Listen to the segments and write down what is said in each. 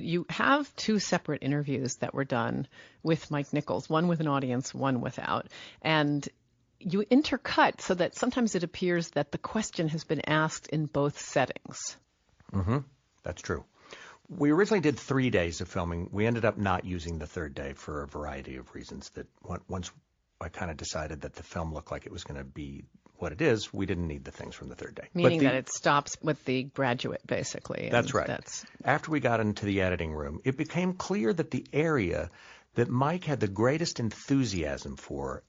You have two separate interviews that were done with Mike Nichols, one with an audience, one without. And you intercut so that sometimes it appears that the question has been asked in both settings. Mm-hmm. That's true. We originally did 3 days of filming. We ended up not using the third day for a variety of reasons. That once I kind of decided that the film looked like it was going to be what it is, we didn't need the things from the third day. Meaning that it stops with the graduate, basically. That's right. After we got into the editing room, it became clear that the area that Mike had the greatest enthusiasm for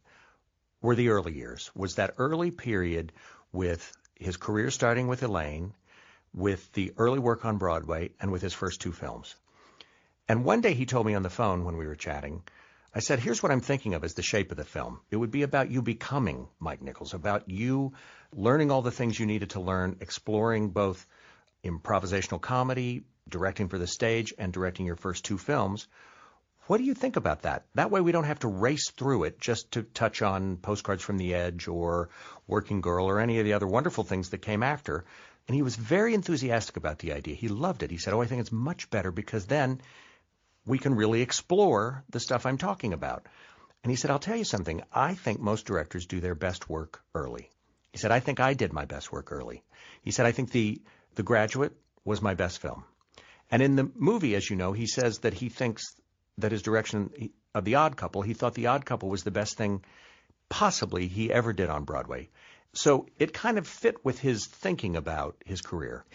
were the early years, was that early period with his career starting with Elaine, with the early work on Broadway, and with his first two films. And one day he told me on the phone when we were chatting, I said, here's what I'm thinking of as the shape of the film. It would be about you becoming Mike Nichols, about you learning all the things you needed to learn, exploring both improvisational comedy, directing for the stage, and directing your first two films. What do you think about that? That way we don't have to race through it just to touch on Postcards from the Edge or Working Girl or any of the other wonderful things that came after. And he was very enthusiastic about the idea. He loved it. He said, I think it's much better because then we can really explore the stuff I'm talking about. And he said, I'll tell you something. I think most directors do their best work early. He said, I think I did my best work early. He said, I think The Graduate was my best film. And in the movie, as you know, he says that he thinks that his direction of The Odd Couple, he thought The Odd Couple was the best thing possibly he ever did on Broadway. So it kind of fit with his thinking about his career.